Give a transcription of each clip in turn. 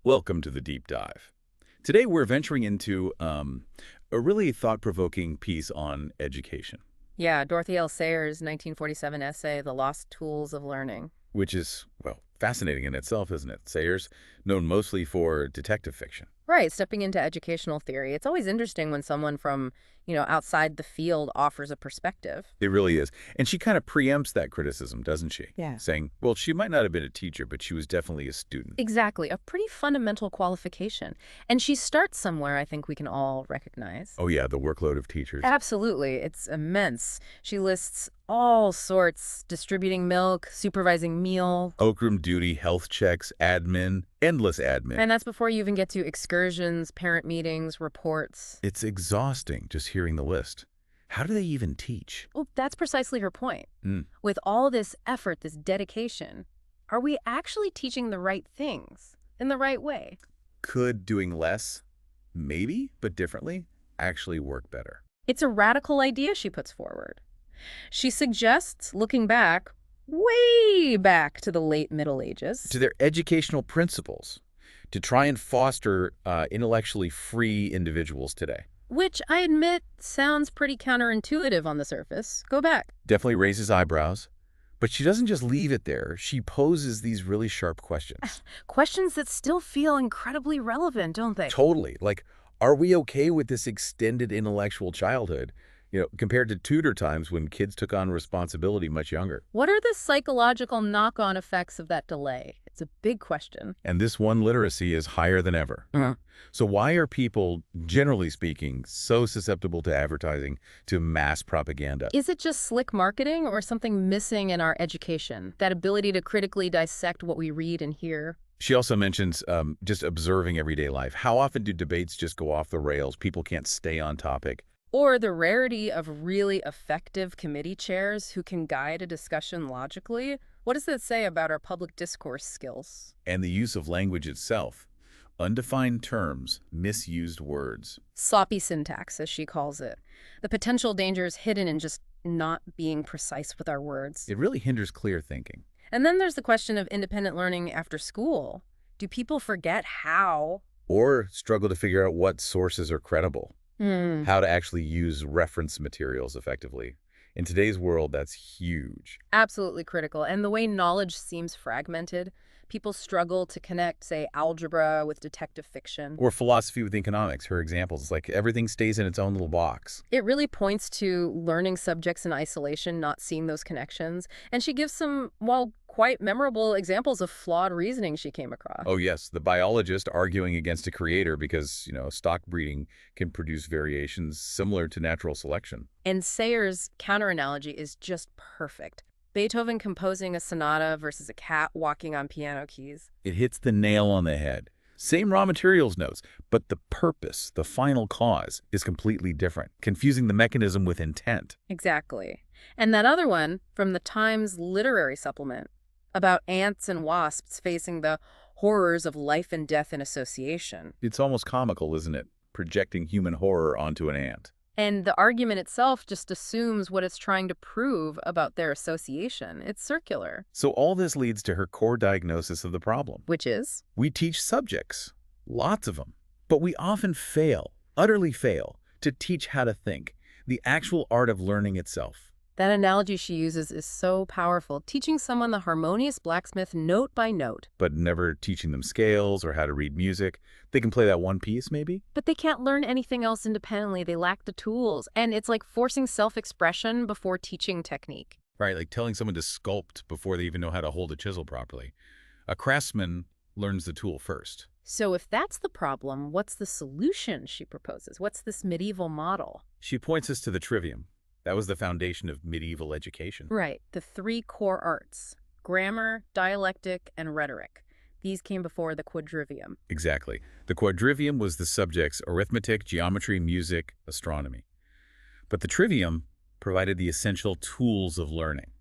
Welcome to the deep dive. Today we're venturing into a really thought-provoking piece on education, Yeah, Dorothy L. Sayers' 1947 essay, The Lost Tools of Learning. which is, well, fascinating in itself, isn't it? Sayers, known mostly for detective fiction. Right, stepping into educational theory. It's always interesting when someone from, outside the field offers a perspective. It really is. And she kind of preempts that criticism, doesn't she? Yeah. Saying, well, she might not have been a teacher, but she was definitely a student. Exactly, a pretty fundamental qualification. And she starts somewhere I think we can all recognize. Oh yeah, the workload of teachers. Absolutely, it's immense. She lists all sorts, distributing milk, supervising meal. Okram duty, health checks, admin, endless admin. And that's before you even get to excursions, parent meetings, reports. It's exhausting just hearing the list. How do they even teach? Well, that's precisely her point. Mm. With all this effort, this dedication, are we actually teaching the right things in the right way? Could doing less, maybe, but differently, actually work better? It's a radical idea she puts forward. She suggests looking back, way back to the late Middle Ages. To their educational principles, to try and foster intellectually free individuals today. Which I admit sounds pretty counterintuitive on the surface. Go back. Definitely raises eyebrows. But she doesn't just leave it there. She poses these really sharp questions. Questions that still feel incredibly relevant, don't they? Totally. Like, are we okay with this extended intellectual childhood, compared to Tudor times when kids took on responsibility much younger? What are the psychological knock-on effects of that delay? It's a big question. And this one literacy is higher than ever. So why are people, generally speaking, so susceptible to advertising, to mass propaganda? Is it just slick marketing or something missing in our education? That ability to critically dissect what we read and hear? She also mentions just observing everyday life. How often do debates just go off the rails? People can't stay on topic. Or the rarity of really effective committee chairs who can guide a discussion logically? What does that say about our public discourse skills? And the use of language itself. Undefined terms, misused words. Sloppy syntax, as she calls it. The potential dangers hidden in just not being precise with our words. It really hinders clear thinking. And then there's the question of independent learning after school. Do people forget how? Or struggle to figure out what sources are credible. How to actually use reference materials effectively. In today's world, that's huge. Absolutely critical. And the way knowledge seems fragmented, people struggle to connect, say, algebra with detective fiction. Or philosophy with economics, her examples. It's like everything stays in its own little box. It really points to learning subjects in isolation, not seeing those connections. And she gives some, well, quite memorable examples of flawed reasoning she came across. Oh, yes, the biologist arguing against a creator because, stock breeding can produce variations similar to natural selection. And Sayers' counter-analogy is just perfect. Beethoven composing a sonata versus a cat walking on piano keys. It hits the nail on the head. Same raw materials notes, but the purpose, the final cause, is completely different, confusing the mechanism with intent. Exactly. And that other one from the Times Literary Supplement about ants and wasps facing the horrors of life and death in association. It's almost comical, isn't it? Projecting human horror onto an ant. And the argument itself just assumes what it's trying to prove about their association. It's circular. So all this leads to her core diagnosis of the problem. Which is? We teach subjects, lots of them, but we often fail, utterly fail, to teach how to think, the actual art of learning itself. That analogy she uses is so powerful, teaching someone the harmonious blacksmith note by note. But never teaching them scales or how to read music. They can play that one piece, maybe? But they can't learn anything else independently. They lack the tools. And it's like forcing self-expression before teaching technique. Right, like telling someone to sculpt before they even know how to hold a chisel properly. A craftsman learns the tool first. So if that's the problem, what's the solution she proposes? What's this medieval model? She points us to the Trivium. That was the foundation of medieval education. Right, the three core arts, grammar, dialectic, and rhetoric. These came before the quadrivium. Exactly. The quadrivium was the subjects arithmetic, geometry, music, astronomy. But the trivium provided the essential tools of learning.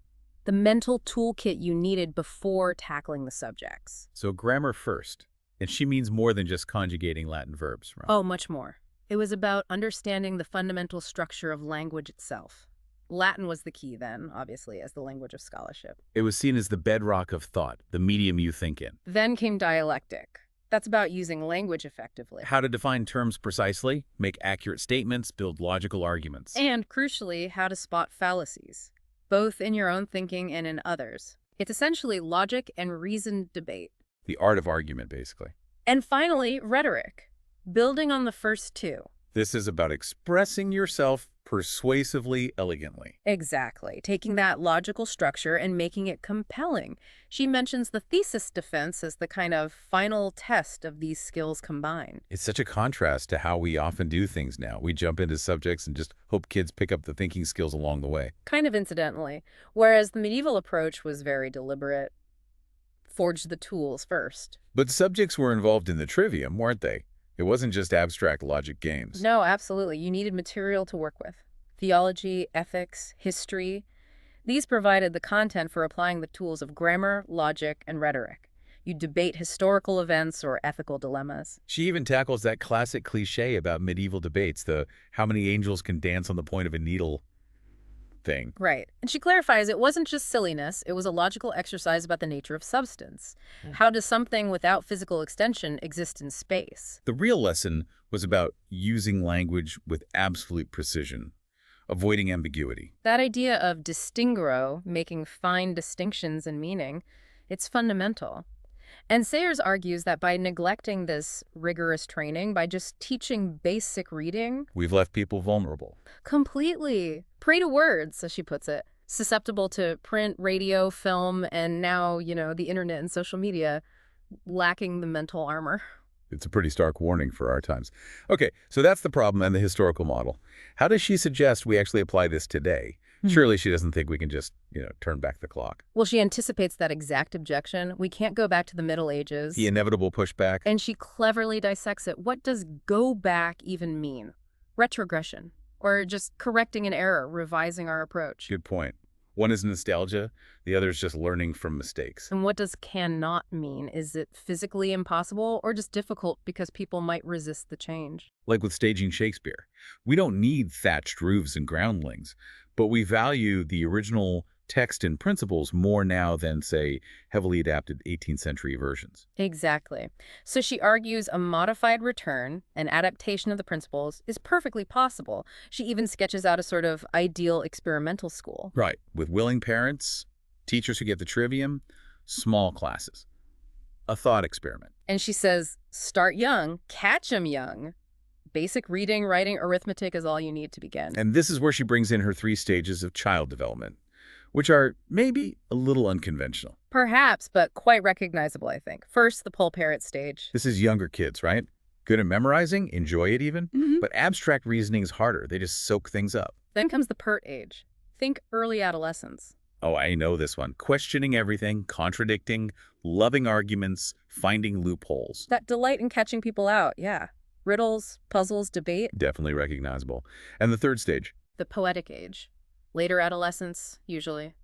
The mental toolkit you needed before tackling the subjects. So grammar first. And she means more than just conjugating Latin verbs. Right? Oh, much more. It was about understanding the fundamental structure of language itself. Latin was the key then, obviously, as the language of scholarship. It was seen as the bedrock of thought, the medium you think in. Then came dialectic, That's about using language effectively. How to define terms precisely, make accurate statements, build logical arguments. And crucially, how to spot fallacies, both in your own thinking and in others. It's essentially logic and reasoned debate. The art of argument, basically. And finally, rhetoric, building on the first two. This is about expressing yourself persuasively, elegantly. Exactly, taking that logical structure and making it compelling. She mentions the thesis defense as the kind of final test of these skills combined. It's such a contrast to how we often do things now. We jump into subjects and just hope kids pick up the thinking skills along the way. Kind of incidentally, whereas the medieval approach was very deliberate. Forge the tools first. But subjects were involved in the Trivium, weren't they? It wasn't just abstract logic games. No, absolutely. You needed material to work with. Theology, ethics, history. These provided the content for applying the tools of grammar, logic, and rhetoric. You debate historical events or ethical dilemmas. She even tackles that classic cliche about medieval debates, the how many angels can dance on the point of a needle thing. Right. And she clarifies it wasn't just silliness, it was a logical exercise about the nature of substance. How does something without physical extension exist in space? The real lesson was about using language with absolute precision, avoiding ambiguity. That idea of distinguo, making fine distinctions in meaning, it's fundamental. And Sayers argues that by neglecting this rigorous training, by just teaching basic reading, We've left people vulnerable. completely prey to words, as she puts it, susceptible to print, radio, film, and now, the internet and social media, lacking the mental armor. It's a pretty stark warning for our times. Okay, so that's the problem and the historical model. How does she suggest we actually apply this today? Surely she doesn't think we can just, turn back the clock. Well, she anticipates that exact objection. We can't go back to the Middle Ages. The inevitable pushback. And she cleverly dissects it. What does go back even mean? Retrogression, or just correcting an error, revising our approach. Good point. One is nostalgia, the other is just learning from mistakes. And what does cannot mean? Is it physically impossible or just difficult because people might resist the change? Like with staging Shakespeare. We don't need thatched roofs and groundlings, but we value the original text and principles more now than, say, heavily adapted 18th century versions. Exactly. So she argues a modified return, an adaptation of the principles, is perfectly possible. She even sketches out a sort of ideal experimental school. Right. With willing parents, teachers who get the trivium, small classes. A thought experiment. And she says, start young, catch 'em young. Basic reading, writing, arithmetic is all you need to begin. And this is where she brings in her 3 stages of child development, which are maybe a little unconventional. Perhaps, but quite recognizable, I think. First, the pole parrot stage. This is younger kids, right? Good at memorizing, enjoy it even, but abstract reasoning is harder. They just soak things up. Then comes the pert age. Think early adolescence. Oh, I know this one. Questioning everything, contradicting, loving arguments, finding loopholes. That delight in catching people out, yeah. Riddles, puzzles, debate. Definitely recognizable. And the 3rd stage? The poetic age. Later adolescence, usually.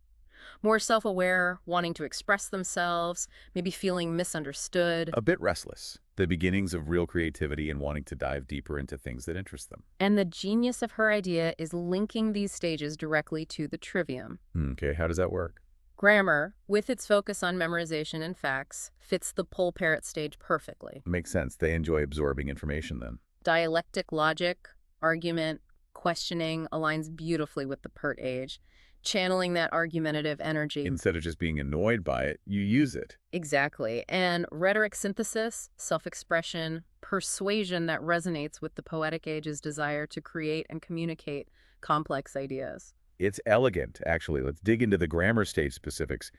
More self-aware, wanting to express themselves, maybe feeling misunderstood. A bit restless. The beginnings of real creativity and wanting to dive deeper into things that interest them. And the genius of her idea is linking these stages directly to the trivium. Okay, how does that work? Grammar, with its focus on memorization and facts, fits the pole parrot stage perfectly. Makes sense. They enjoy absorbing information then. Dialectic logic, argument, questioning aligns beautifully with the pert age, channeling that argumentative energy. Instead of just being annoyed by it, you use it. Exactly. And rhetoric synthesis, self-expression, persuasion that resonates with the poetic age's desire to create and communicate complex ideas. It's elegant, actually. Let's dig into the grammar stage specifics.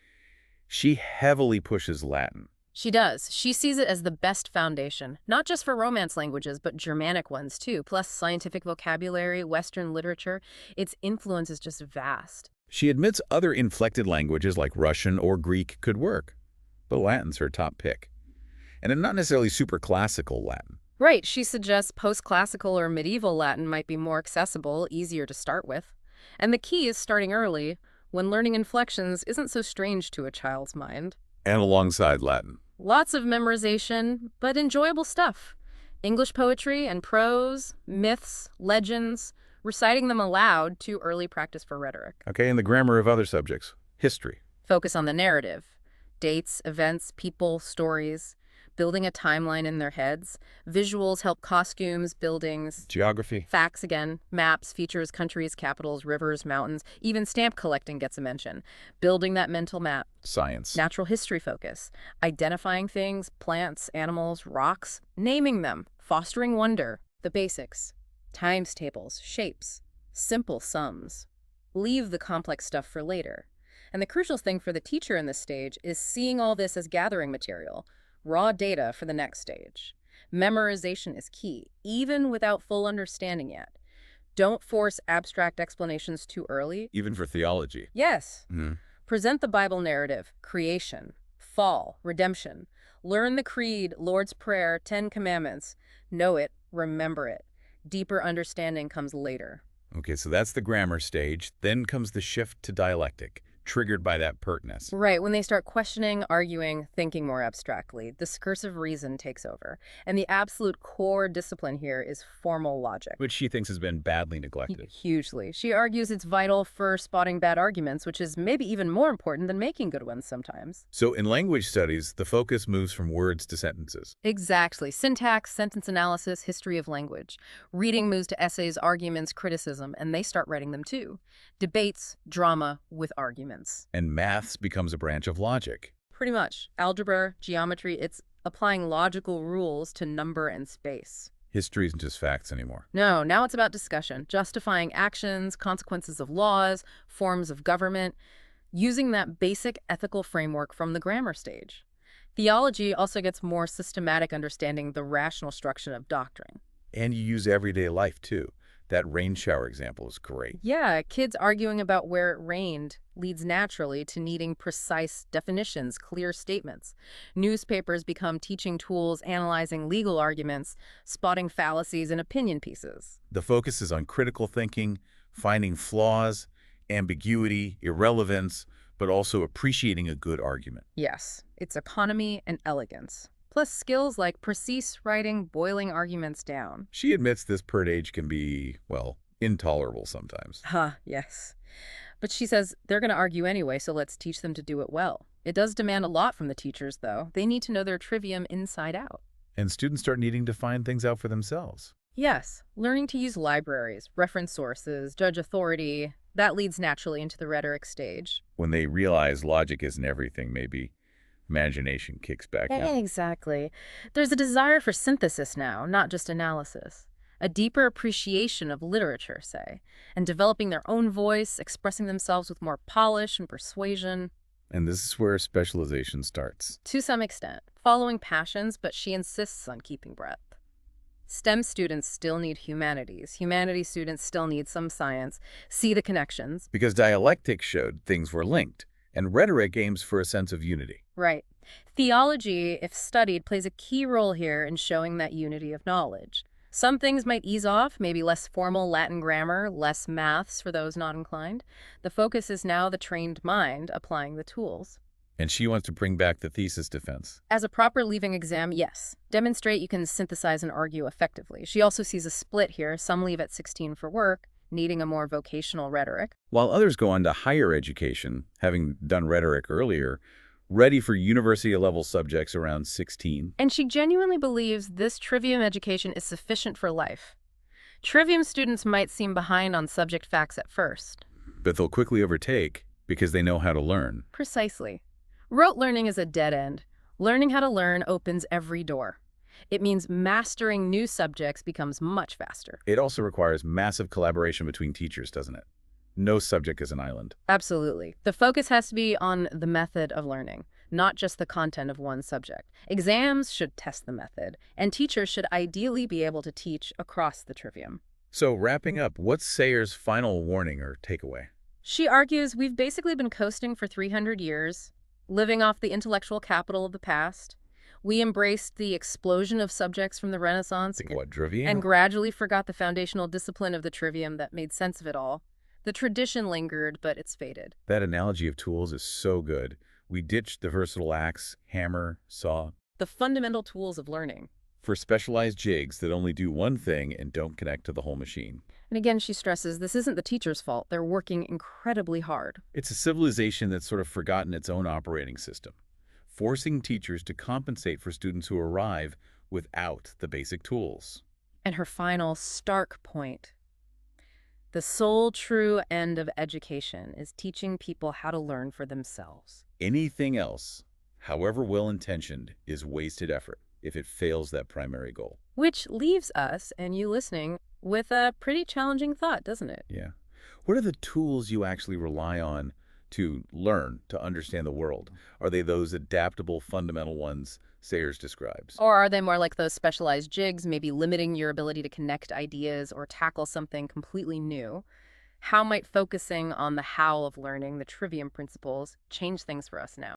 She heavily pushes Latin. She does. She sees it as the best foundation, not just for Romance languages, but Germanic ones too, plus scientific vocabulary, Western literature. Its influence is just vast. She admits other inflected languages like Russian or Greek could work, but Latin's her top pick. And not necessarily super classical Latin. Right. She suggests post-classical or medieval Latin might be more accessible, easier to start with. And the key is starting early, when learning inflections isn't so strange to a child's mind. And alongside Latin. Lots of memorization, but enjoyable stuff. English poetry and prose, myths, legends, reciting them aloud to early practice for rhetoric. Okay, and the grammar of other subjects. History. Focus on the narrative. Dates, events, people, stories. building a timeline in their heads. Visuals help costumes, buildings, Geography. facts again, maps, features, countries, capitals, rivers, mountains, even stamp collecting gets a mention. Building that mental map. Science. Natural history focus. Identifying things, plants, animals, rocks, naming them, fostering wonder. The basics. Times tables, shapes, simple sums. Leave the complex stuff for later. And the crucial thing for the teacher in this stage is seeing all this as gathering material, raw data for the next stage. Memorization is key, even without full understanding yet. Don't force abstract explanations too early. Even for theology. Yes. Mhm. Present the Bible narrative, creation, fall, redemption. Learn the creed, Lord's Prayer, 10 Commandments. Know it, remember it. Deeper understanding comes later. Okay, so that's the grammar stage. Then comes the shift to dialectic, triggered by that pertness. Right, when they start questioning, arguing, thinking more abstractly, discursive reason takes over. And the absolute core discipline here is formal logic. Which she thinks has been badly neglected. Hugely. She argues it's vital for spotting bad arguments, which is maybe even more important than making good ones sometimes. So in language studies, the focus moves from words to sentences. Exactly. Syntax, sentence analysis, history of language. Reading moves to essays, arguments, criticism, and they start writing them too. Debates, drama with arguments. And maths becomes a branch of logic. Pretty much. Algebra, geometry, it's applying logical rules to number and space. History isn't just facts anymore. No, now it's about discussion, justifying actions, consequences of laws, forms of government, using that basic ethical framework from the grammar stage. Theology also gets more systematic understanding the rational structure of doctrine. And you use everyday life, too. That rain shower example is great. Yeah, kids arguing about where it rained leads naturally to needing precise definitions, clear statements. Newspapers become teaching tools, analyzing legal arguments, spotting fallacies in opinion pieces. The focus is on critical thinking, finding flaws, ambiguity, irrelevance, but also appreciating a good argument. Yes, it's economy and elegance. Plus skills like precise writing, boiling arguments down. She admits this pert age can be, well, intolerable sometimes. Yes. But she says they're going to argue anyway, so let's teach them to do it well. It does demand a lot from the teachers, though. They need to know their trivium inside out. And students start needing to find things out for themselves. Yes, learning to use libraries, reference sources, judge authority, that leads naturally into the rhetoric stage. When they realize logic isn't everything, maybe imagination kicks back in. Exactly. There's a desire for synthesis now, not just analysis. A deeper appreciation of literature, say, and developing their own voice, expressing themselves with more polish and persuasion. And this is where specialization starts. To some extent, following passions, but she insists on keeping breadth. STEM students still need humanities. Humanities students still need some science. See the connections. Because dialectic showed things were linked, and rhetoric aims for a sense of unity. Right. Theology, if studied, plays a key role here in showing that unity of knowledge. Some things might ease off, maybe less formal Latin grammar, less maths for those not inclined. The focus is now the trained mind applying the tools. And she wants to bring back the thesis defense. As a proper leaving exam, yes. Demonstrate you can synthesize and argue effectively. She also sees a split here. Some leave at 16 for work, needing a more vocational rhetoric. While others go on to higher education, having done rhetoric earlier, ready for university-level subjects around 16. And she genuinely believes this Trivium education is sufficient for life. Trivium students might seem behind on subject facts at first. But they'll quickly overtake because they know how to learn. Precisely. Rote learning is a dead end. Learning how to learn opens every door. It means mastering new subjects becomes much faster. It also requires massive collaboration between teachers, doesn't it? No subject is an island. Absolutely. The focus has to be on the method of learning, not just the content of one subject. Exams should test the method, and teachers should ideally be able to teach across the Trivium. So wrapping up, what's Sayer's final warning or takeaway? She argues we've basically been coasting for 300 years, living off the intellectual capital of the past. We embraced the explosion of subjects from the Renaissance and gradually forgot the foundational discipline of the Trivium that made sense of it all. The tradition lingered, but it's faded. That analogy of tools is so good. We ditched the versatile axe, hammer, saw. The fundamental tools of learning. For specialized jigs that only do one thing and don't connect to the whole machine. And again, she stresses this isn't the teacher's fault. They're working incredibly hard. It's a civilization that's sort of forgotten its own operating system. forcing teachers to compensate for students who arrive without the basic tools. And her final stark point: the sole true end of education is teaching people how to learn for themselves. Anything else, however well-intentioned, is wasted effort if it fails that primary goal. Which leaves us, and you listening, with a pretty challenging thought, doesn't it? Yeah. What are the tools you actually rely on to learn, to understand the world? Are they those adaptable, fundamental ones Sayers describes? Or are they more like those specialized jigs, maybe limiting your ability to connect ideas or tackle something completely new? How might focusing on the how of learning, the trivium principles, change things for us now?